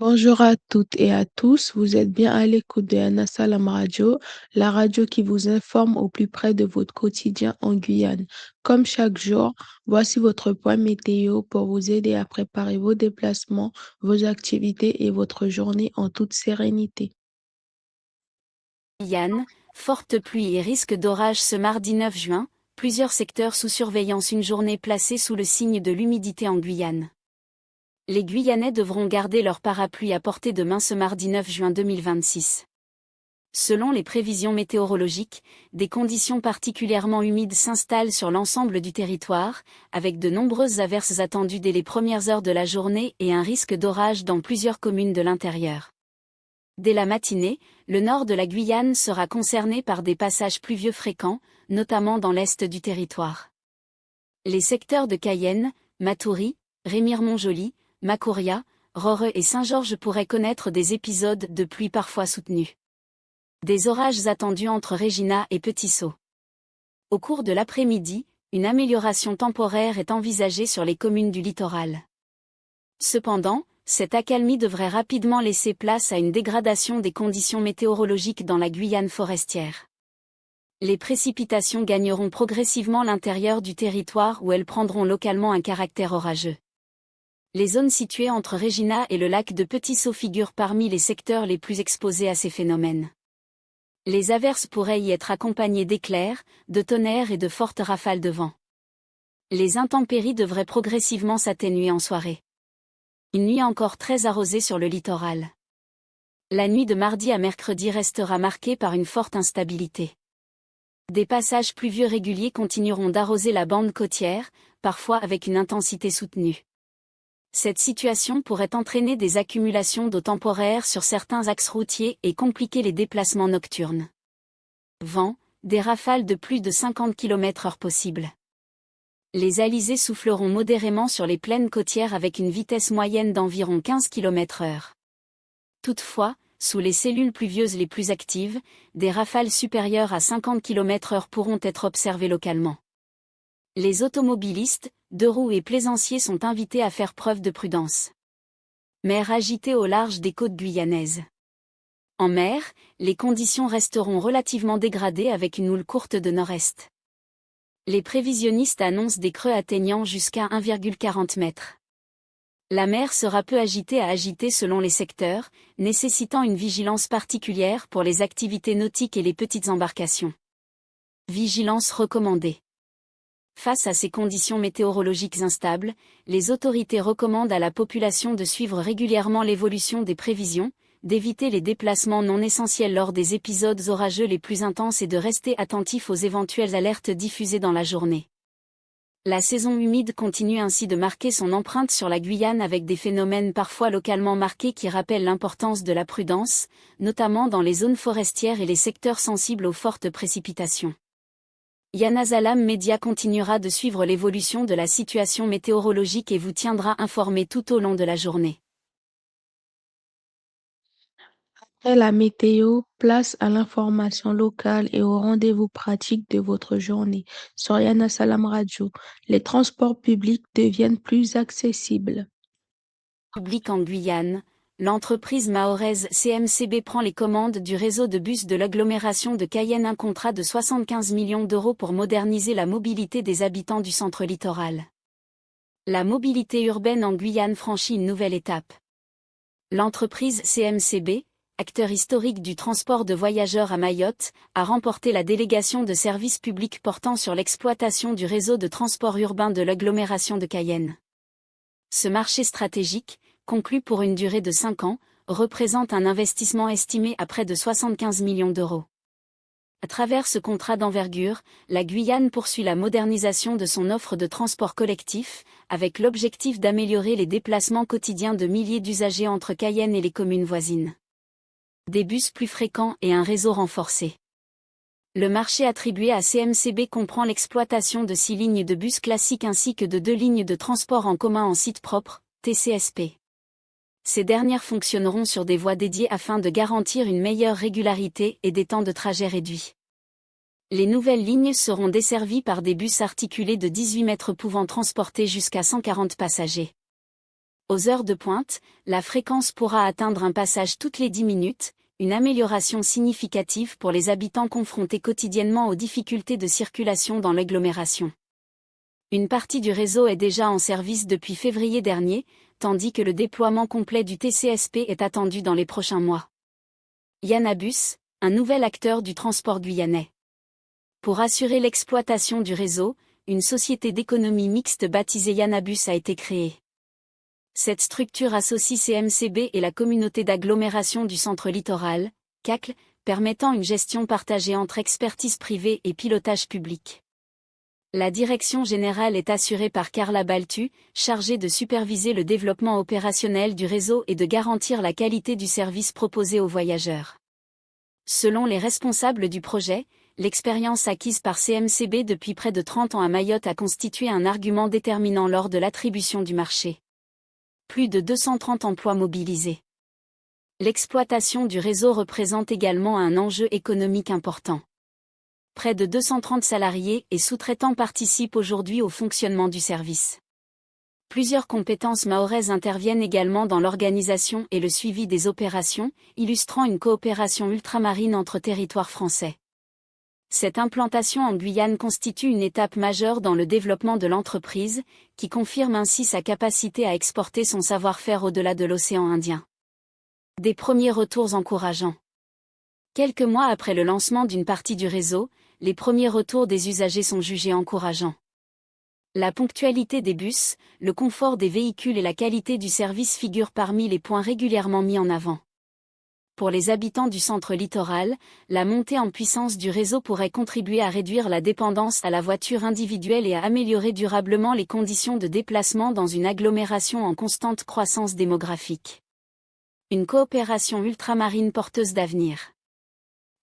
Bonjour à toutes et à tous, vous êtes bien à l'écoute de Anna Salam Radio, la radio qui vous informe au plus près de votre quotidien en Guyane. Comme chaque jour, voici votre point météo pour vous aider à préparer vos déplacements, vos activités et votre journée en toute sérénité. Guyane, forte pluie et risque d'orage ce mardi 9 juin, plusieurs secteurs sous surveillance, une journée placée sous le signe de l'humidité en Guyane. Les Guyanais devront garder leur parapluie à portée de main ce mardi 9 juin 2026. Selon les prévisions météorologiques, des conditions particulièrement humides s'installent sur l'ensemble du territoire, avec de nombreuses averses attendues dès les premières heures de la journée et un risque d'orage dans plusieurs communes de l'intérieur. Dès la matinée, le nord de la Guyane sera concerné par des passages pluvieux fréquents, notamment dans l'est du territoire. Les secteurs de Cayenne, Matoury, Rémire-Montjoly, Makouria, Roreux et Saint-Georges pourraient connaître des épisodes de pluie parfois soutenus. Des orages attendus entre Regina et Petit-Saut. Au cours de l'après-midi, une amélioration temporaire est envisagée sur les communes du littoral. Cependant, cette accalmie devrait rapidement laisser place à une dégradation des conditions météorologiques dans la Guyane forestière. Les précipitations gagneront progressivement l'intérieur du territoire où elles prendront localement un caractère orageux. Les zones situées entre Regina et le lac de Petit-Saut figurent parmi les secteurs les plus exposés à ces phénomènes. Les averses pourraient y être accompagnées d'éclairs, de tonnerres et de fortes rafales de vent. Les intempéries devraient progressivement s'atténuer en soirée. Une nuit encore très arrosée sur le littoral. La nuit de mardi à mercredi restera marquée par une forte instabilité. Des passages pluvieux réguliers continueront d'arroser la bande côtière, parfois avec une intensité soutenue. Cette situation pourrait entraîner des accumulations d'eau temporaires sur certains axes routiers et compliquer les déplacements nocturnes. Vent, des rafales de plus de 50 km/h possibles. Les alizés souffleront modérément sur les plaines côtières avec une vitesse moyenne d'environ 15 km/h. Toutefois, sous les cellules pluvieuses les plus actives, des rafales supérieures à 50 km/h pourront être observées localement. Les automobilistes, deux roues et plaisanciers sont invités à faire preuve de prudence. Mer agitée au large des côtes guyanaises. En mer, les conditions resteront relativement dégradées avec une houle courte de nord-est. Les prévisionnistes annoncent des creux atteignant jusqu'à 1,40 m. La mer sera peu agitée à agitée selon les secteurs, nécessitant une vigilance particulière pour les activités nautiques et les petites embarcations. Vigilance recommandée. Face à ces conditions météorologiques instables, les autorités recommandent à la population de suivre régulièrement l'évolution des prévisions, d'éviter les déplacements non essentiels lors des épisodes orageux les plus intenses et de rester attentif aux éventuelles alertes diffusées dans la journée. La saison humide continue ainsi de marquer son empreinte sur la Guyane avec des phénomènes parfois localement marqués qui rappellent l'importance de la prudence, notamment dans les zones forestières et les secteurs sensibles aux fortes précipitations. Yana Salam Media continuera de suivre l'évolution de la situation météorologique et vous tiendra informé tout au long de la journée. Après la météo, place à l'information locale et au rendez-vous pratique de votre journée. Sur Yana Salam Radio, les transports publics deviennent plus accessibles. Public en Guyane, l'entreprise mahoraise CMCB prend les commandes du réseau de bus de l'agglomération de Cayenne, un contrat de 75 millions d'euros pour moderniser la mobilité des habitants du centre littoral. La mobilité urbaine en Guyane franchit une nouvelle étape. L'entreprise CMCB, acteur historique du transport de voyageurs à Mayotte, a remporté la délégation de services publics portant sur l'exploitation du réseau de transport urbain de l'agglomération de Cayenne. Ce marché stratégique, conclu pour une durée de 5 ans, représente un investissement estimé à près de 75 millions d'euros. À travers ce contrat d'envergure, la Guyane poursuit la modernisation de son offre de transport collectif, avec l'objectif d'améliorer les déplacements quotidiens de milliers d'usagers entre Cayenne et les communes voisines. Des bus plus fréquents et un réseau renforcé. Le marché attribué à CMCB comprend l'exploitation de 6 lignes de bus classiques ainsi que de 2 lignes de transport en commun en site propre, TCSP. Ces dernières fonctionneront sur des voies dédiées afin de garantir une meilleure régularité et des temps de trajet réduits. Les nouvelles lignes seront desservies par des bus articulés de 18 mètres pouvant transporter jusqu'à 140 passagers. Aux heures de pointe, la fréquence pourra atteindre un passage toutes les 10 minutes, une amélioration significative pour les habitants confrontés quotidiennement aux difficultés de circulation dans l'agglomération. Une partie du réseau est déjà en service depuis février dernier, tandis que le déploiement complet du TCSP est attendu dans les prochains mois. Yanabus, un nouvel acteur du transport guyanais. Pour assurer l'exploitation du réseau, une société d'économie mixte baptisée Yanabus a été créée. Cette structure associe CMCB et la communauté d'agglomération du Centre Littoral, CACL, permettant une gestion partagée entre expertise privée et pilotage public. La direction générale est assurée par Carla Baltu, chargée de superviser le développement opérationnel du réseau et de garantir la qualité du service proposé aux voyageurs. Selon les responsables du projet, l'expérience acquise par CMCB depuis près de 30 ans à Mayotte a constitué un argument déterminant lors de l'attribution du marché. Plus de 230 emplois mobilisés. L'exploitation du réseau représente également un enjeu économique important. Près de 230 salariés et sous-traitants participent aujourd'hui au fonctionnement du service. Plusieurs compétences mahoraises interviennent également dans l'organisation et le suivi des opérations, illustrant une coopération ultramarine entre territoires français. Cette implantation en Guyane constitue une étape majeure dans le développement de l'entreprise, qui confirme ainsi sa capacité à exporter son savoir-faire au-delà de l'océan Indien. Des premiers retours encourageants. Quelques mois après le lancement d'une partie du réseau, les premiers retours des usagers sont jugés encourageants. La ponctualité des bus, le confort des véhicules et la qualité du service figurent parmi les points régulièrement mis en avant. Pour les habitants du centre littoral, la montée en puissance du réseau pourrait contribuer à réduire la dépendance à la voiture individuelle et à améliorer durablement les conditions de déplacement dans une agglomération en constante croissance démographique. Une coopération ultramarine porteuse d'avenir.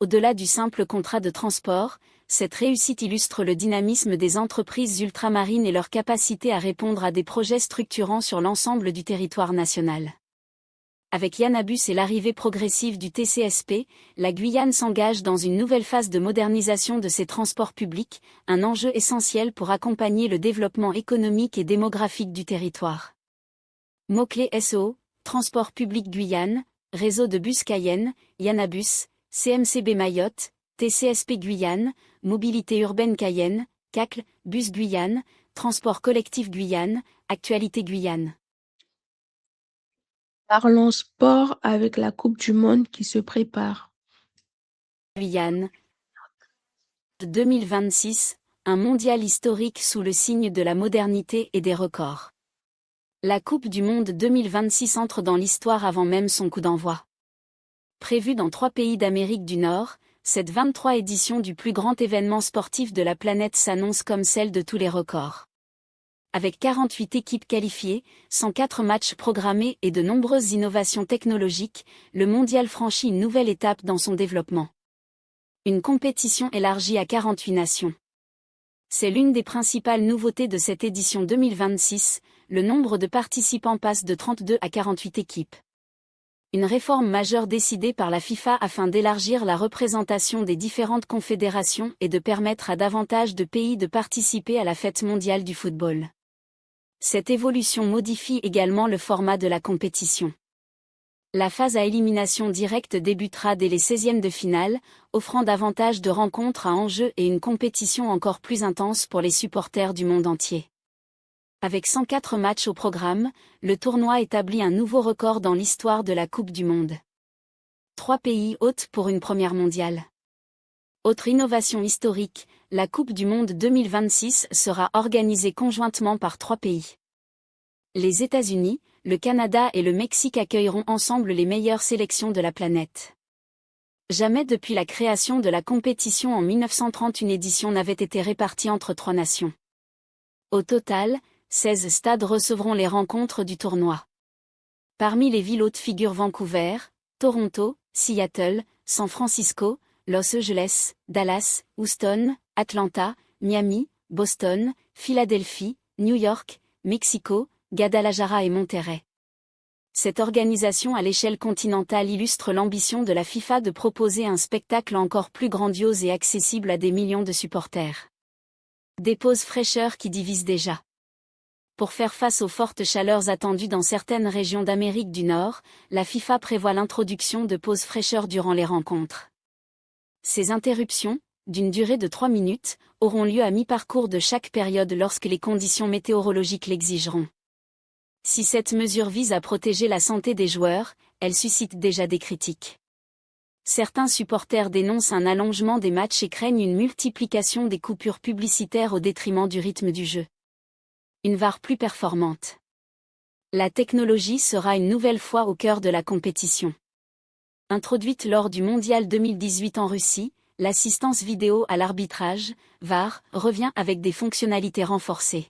Au-delà du simple contrat de transport, cette réussite illustre le dynamisme des entreprises ultramarines et leur capacité à répondre à des projets structurants sur l'ensemble du territoire national. Avec Yanabus et l'arrivée progressive du TCSP, la Guyane s'engage dans une nouvelle phase de modernisation de ses transports publics, un enjeu essentiel pour accompagner le développement économique et démographique du territoire. Mots-clés SO, Transport public Guyane, Réseau de bus Cayenne, Yanabus, CMCB Mayotte, TCSP Guyane, Mobilité urbaine Cayenne, CACL, Bus Guyane, Transport collectif Guyane, Actualité Guyane. Parlons sport avec la Coupe du monde qui se prépare. Guyane. 2026, un mondial historique sous le signe de la modernité et des records. La Coupe du monde 2026 entre dans l'histoire avant même son coup d'envoi. Prévue dans 3 pays d'Amérique du Nord, cette 23e édition du plus grand événement sportif de la planète s'annonce comme celle de tous les records. Avec 48 équipes qualifiées, 104 matchs programmés et de nombreuses innovations technologiques, le mondial franchit une nouvelle étape dans son développement. Une compétition élargie à 48 nations. C'est l'une des principales nouveautés de cette édition 2026, le nombre de participants passe de 32 à 48 équipes. Une réforme majeure décidée par la FIFA afin d'élargir la représentation des différentes confédérations et de permettre à davantage de pays de participer à la fête mondiale du football. Cette évolution modifie également le format de la compétition. La phase à élimination directe débutera dès les 16e de finale, offrant davantage de rencontres à enjeu et une compétition encore plus intense pour les supporters du monde entier. Avec 104 matchs au programme, le tournoi établit un nouveau record dans l'histoire de la Coupe du Monde. 3 pays hôtes pour une première mondiale. Autre innovation historique, la Coupe du Monde 2026 sera organisée conjointement par 3 pays. Les États-Unis, le Canada et le Mexique accueilleront ensemble les meilleures sélections de la planète. Jamais depuis la création de la compétition en 1930 une édition n'avait été répartie entre 3 nations. Au total, 16 stades recevront les rencontres du tournoi. Parmi les villes hôtes figurent Vancouver, Toronto, Seattle, San Francisco, Los Angeles, Dallas, Houston, Atlanta, Miami, Boston, Philadelphie, New York, Mexico, Guadalajara et Monterrey. Cette organisation à l'échelle continentale illustre l'ambition de la FIFA de proposer un spectacle encore plus grandiose et accessible à des millions de supporters. Des pauses fraîcheurs qui divisent déjà. Pour faire face aux fortes chaleurs attendues dans certaines régions d'Amérique du Nord, la FIFA prévoit l'introduction de pauses fraîcheur durant les rencontres. Ces interruptions, d'une durée de 3 minutes, auront lieu à mi-parcours de chaque période lorsque les conditions météorologiques l'exigeront. Si cette mesure vise à protéger la santé des joueurs, elle suscite déjà des critiques. Certains supporters dénoncent un allongement des matchs et craignent une multiplication des coupures publicitaires au détriment du rythme du jeu. Une VAR plus performante. La technologie sera une nouvelle fois au cœur de la compétition. Introduite lors du Mondial 2018 en Russie, l'assistance vidéo à l'arbitrage, VAR, revient avec des fonctionnalités renforcées.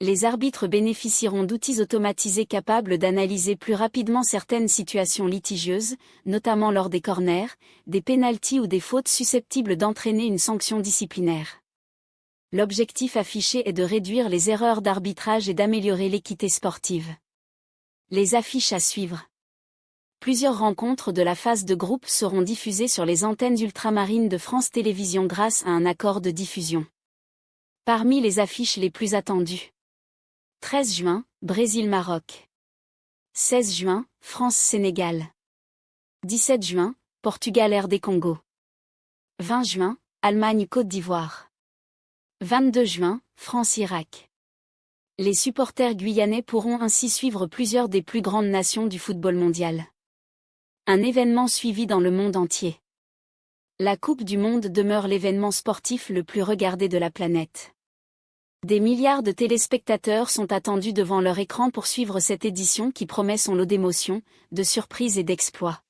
Les arbitres bénéficieront d'outils automatisés capables d'analyser plus rapidement certaines situations litigieuses, notamment lors des corners, des pénaltys ou des fautes susceptibles d'entraîner une sanction disciplinaire. L'objectif affiché est de réduire les erreurs d'arbitrage et d'améliorer l'équité sportive. Les affiches à suivre. Plusieurs rencontres de la phase de groupe seront diffusées sur les antennes ultramarines de France Télévisions grâce à un accord de diffusion. Parmi les affiches les plus attendues. 13 juin, Brésil-Maroc. 16 juin, France-Sénégal. 17 juin, Portugal-RD Congo. 20 juin, Allemagne-Côte d'Ivoire. 22 juin, France-Irak. Les supporters guyanais pourront ainsi suivre plusieurs des plus grandes nations du football mondial. Un événement suivi dans le monde entier. La Coupe du Monde demeure l'événement sportif le plus regardé de la planète. Des milliards de téléspectateurs sont attendus devant leur écran pour suivre cette édition qui promet son lot d'émotions, de surprises et d'exploits.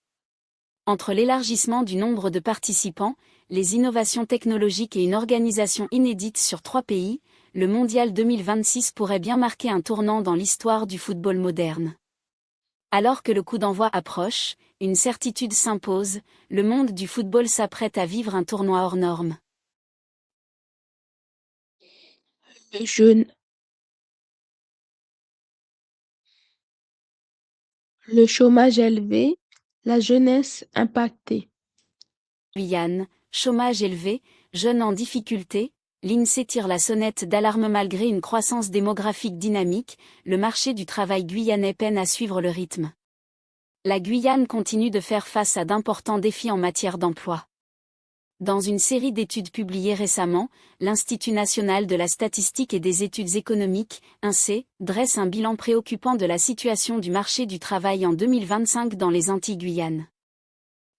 Entre l'élargissement du nombre de participants, les innovations technologiques et une organisation inédite sur 3 pays, le Mondial 2026 pourrait bien marquer un tournant dans l'histoire du football moderne. Alors que le coup d'envoi approche, une certitude s'impose, le monde du football s'apprête à vivre un tournoi hors norme. Le chômage élevé, la jeunesse impactée. Guyane, chômage élevé, jeunes en difficulté, l'INSEE tire la sonnette d'alarme malgré une croissance démographique dynamique, le marché du travail guyanais peine à suivre le rythme. La Guyane continue de faire face à d'importants défis en matière d'emploi. Dans une série d'études publiées récemment, l'Institut national de la statistique et des études économiques, INSEE, dresse un bilan préoccupant de la situation du marché du travail en 2025 dans les Antilles-Guyane.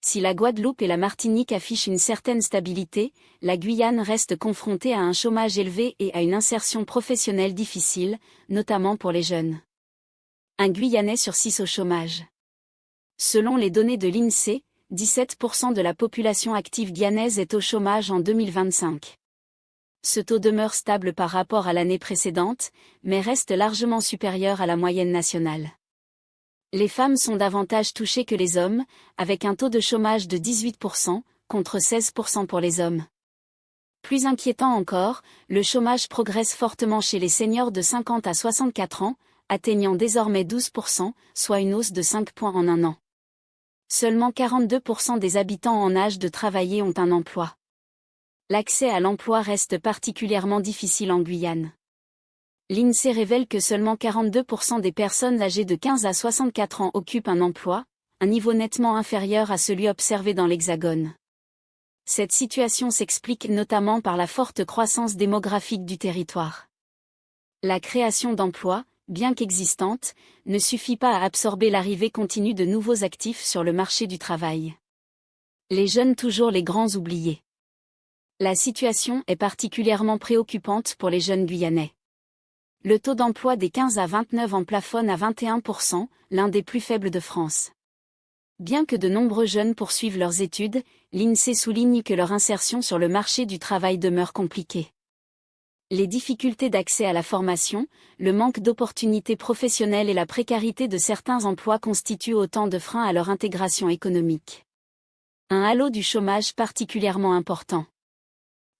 Si la Guadeloupe et la Martinique affichent une certaine stabilité, la Guyane reste confrontée à un chômage élevé et à une insertion professionnelle difficile, notamment pour les jeunes. Un Guyanais sur 6 au chômage. Selon les données de l'INSEE, 17% de la population active guyanaise est au chômage en 2025. Ce taux demeure stable par rapport à l'année précédente, mais reste largement supérieur à la moyenne nationale. Les femmes sont davantage touchées que les hommes, avec un taux de chômage de 18%, contre 16% pour les hommes. Plus inquiétant encore, le chômage progresse fortement chez les seniors de 50 à 64 ans, atteignant désormais 12%, soit une hausse de 5 points en un an. Seulement 42% des habitants en âge de travailler ont un emploi. L'accès à l'emploi reste particulièrement difficile en Guyane. L'INSEE révèle que seulement 42% des personnes âgées de 15 à 64 ans occupent un emploi, un niveau nettement inférieur à celui observé dans l'Hexagone. Cette situation s'explique notamment par la forte croissance démographique du territoire. La création d'emplois, bien qu'existante, ne suffit pas à absorber l'arrivée continue de nouveaux actifs sur le marché du travail. Les jeunes toujours les grands oubliés. La situation est particulièrement préoccupante pour les jeunes Guyanais. Le taux d'emploi des 15 à 29 ans plafonne à 21%, l'un des plus faibles de France. Bien que de nombreux jeunes poursuivent leurs études, l'INSEE souligne que leur insertion sur le marché du travail demeure compliquée. Les difficultés d'accès à la formation, le manque d'opportunités professionnelles et la précarité de certains emplois constituent autant de freins à leur intégration économique. Un halo du chômage particulièrement important.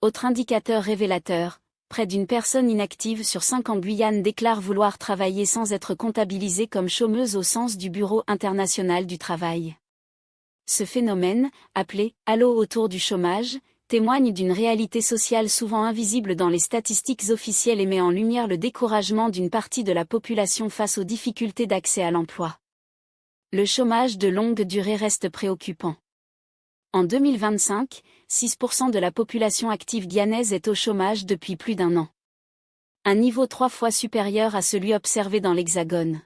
Autre indicateur révélateur, près d'une personne inactive sur 5 en Guyane déclare vouloir travailler sans être comptabilisée comme chômeuse au sens du Bureau international du travail. Ce phénomène, appelé « halo autour du chômage », témoigne d'une réalité sociale souvent invisible dans les statistiques officielles et met en lumière le découragement d'une partie de la population face aux difficultés d'accès à l'emploi. Le chômage de longue durée reste préoccupant. En 2025, 6% de la population active guyanaise est au chômage depuis plus d'un an. Un niveau 3 fois supérieur à celui observé dans l'Hexagone.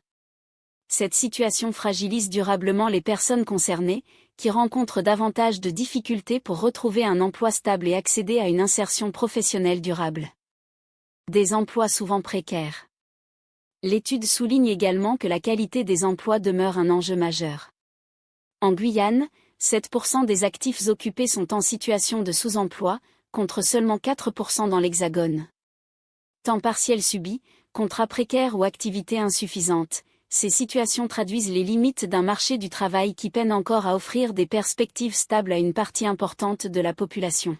Cette situation fragilise durablement les personnes concernées, qui rencontrent davantage de difficultés pour retrouver un emploi stable et accéder à une insertion professionnelle durable. Des emplois souvent précaires. L'étude souligne également que la qualité des emplois demeure un enjeu majeur. En Guyane, 7% des actifs occupés sont en situation de sous-emploi, contre seulement 4% dans l'Hexagone. Temps partiel subi, contrat précaire ou activité insuffisante, ces situations traduisent les limites d'un marché du travail qui peine encore à offrir des perspectives stables à une partie importante de la population.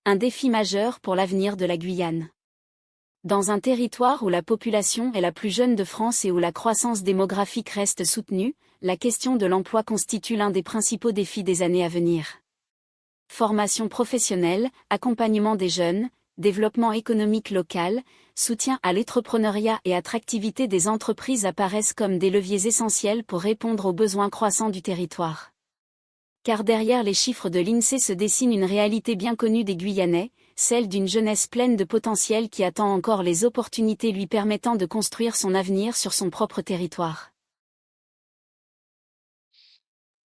Un défi majeur pour l'avenir de la Guyane. Dans un territoire où la population est la plus jeune de France et où la croissance démographique reste soutenue, la question de l'emploi constitue l'un des principaux défis des années à venir. Formation professionnelle, accompagnement des jeunes, développement économique local, soutien à l'entrepreneuriat et attractivité des entreprises apparaissent comme des leviers essentiels pour répondre aux besoins croissants du territoire. Car derrière les chiffres de l'INSEE se dessine une réalité bien connue des Guyanais, celle d'une jeunesse pleine de potentiel qui attend encore les opportunités lui permettant de construire son avenir sur son propre territoire.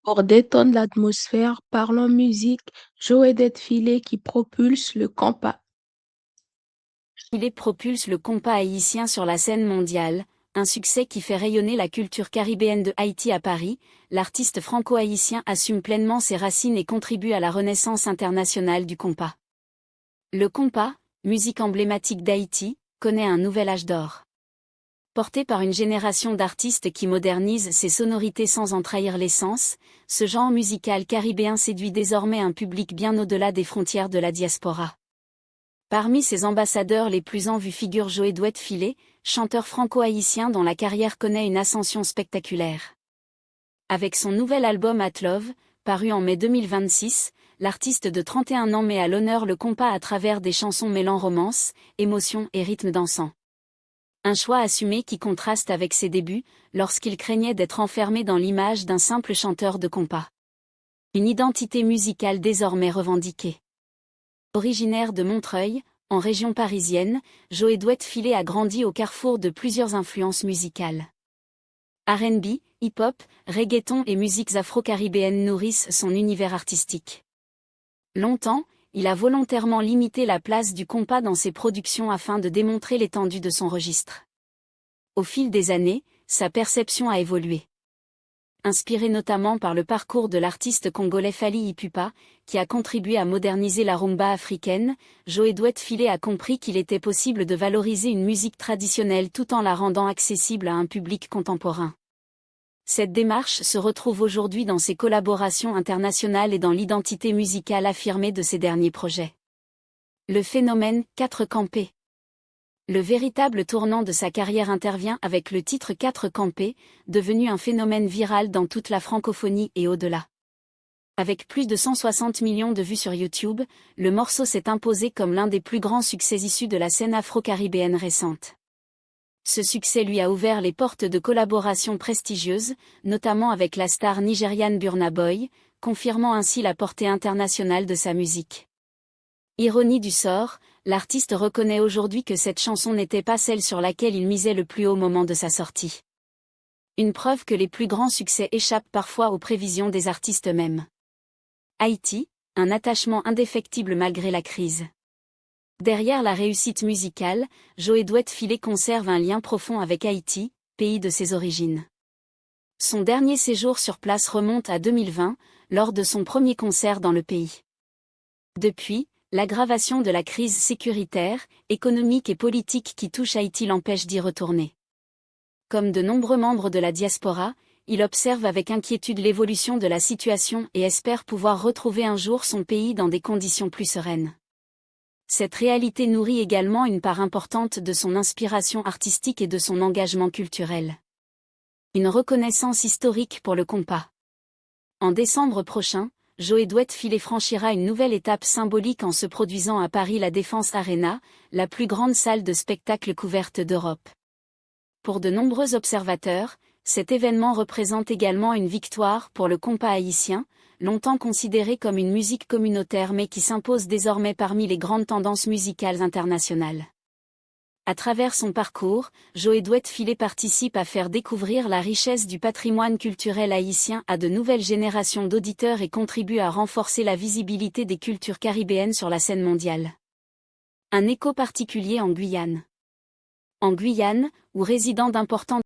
Pour détendre l'atmosphère, parlons musique, Joe Filet qui propulse le compas. Il propulse le compas haïtien sur la scène mondiale, un succès qui fait rayonner la culture caribéenne de Haïti à Paris. L'artiste franco-haïtien assume pleinement ses racines et contribue à la renaissance internationale du compas. Le compas, musique emblématique d'Haïti, connaît un nouvel âge d'or. Porté par une génération d'artistes qui modernisent ses sonorités sans en trahir l'essence, ce genre musical caribéen séduit désormais un public bien au-delà des frontières de la diaspora. Parmi ses ambassadeurs les plus en vue figure Joe Filet, chanteur franco-haïtien dont la carrière connaît une ascension spectaculaire. Avec son nouvel album At Love, paru en mai 2026, l'artiste de 31 ans met à l'honneur le compas à travers des chansons mêlant romance, émotion et rythme dansant. Un choix assumé qui contraste avec ses débuts, lorsqu'il craignait d'être enfermé dans l'image d'un simple chanteur de compas. Une identité musicale désormais revendiquée. Originaire de Montreuil, en région parisienne, Joe Filet a grandi au carrefour de plusieurs influences musicales. R&B, hip-hop, reggaeton et musiques afro-caribéennes nourrissent son univers artistique. Longtemps, il a volontairement limité la place du compas dans ses productions afin de démontrer l'étendue de son registre. Au fil des années, sa perception a évolué. Inspiré notamment par le parcours de l'artiste congolais Fally Ipupa, qui a contribué à moderniser la rumba africaine, Joe Filet a compris qu'il était possible de valoriser une musique traditionnelle tout en la rendant accessible à un public contemporain. Cette démarche se retrouve aujourd'hui dans ses collaborations internationales et dans l'identité musicale affirmée de ses derniers projets. Le phénomène « 4 campés ». Le véritable tournant de sa carrière intervient avec le titre 4 campés, devenu un phénomène viral dans toute la francophonie et au-delà. Avec plus de 160 millions de vues sur YouTube, le morceau s'est imposé comme l'un des plus grands succès issus de la scène afro-caribéenne récente. Ce succès lui a ouvert les portes de collaborations prestigieuses, notamment avec la star nigériane Burna Boy, confirmant ainsi la portée internationale de sa musique. Ironie du sort, l'artiste reconnaît aujourd'hui que cette chanson n'était pas celle sur laquelle il misait le plus haut moment de sa sortie. Une preuve que les plus grands succès échappent parfois aux prévisions des artistes eux-mêmes. Haïti, un attachement indéfectible malgré la crise. Derrière la réussite musicale, Joe Filet conserve un lien profond avec Haïti, pays de ses origines. Son dernier séjour sur place remonte à 2020, lors de son premier concert dans le pays. Depuis, l'aggravation de la crise sécuritaire, économique et politique qui touche Haïti l'empêche d'y retourner. Comme de nombreux membres de la diaspora, il observe avec inquiétude l'évolution de la situation et espère pouvoir retrouver un jour son pays dans des conditions plus sereines. Cette réalité nourrit également une part importante de son inspiration artistique et de son engagement culturel. Une reconnaissance historique pour le compas. En décembre prochain, Joe Douet-Filet franchira une nouvelle étape symbolique en se produisant à Paris la Défense Arena, la plus grande salle de spectacle couverte d'Europe. Pour de nombreux observateurs, cet événement représente également une victoire pour le compas haïtien, longtemps considéré comme une musique communautaire mais qui s'impose désormais parmi les grandes tendances musicales internationales. À travers son parcours, Joe Douet-Filet participe à faire découvrir la richesse du patrimoine culturel haïtien à de nouvelles générations d'auditeurs et contribue à renforcer la visibilité des cultures caribéennes sur la scène mondiale. Un écho particulier en Guyane. En Guyane, où résident d'importants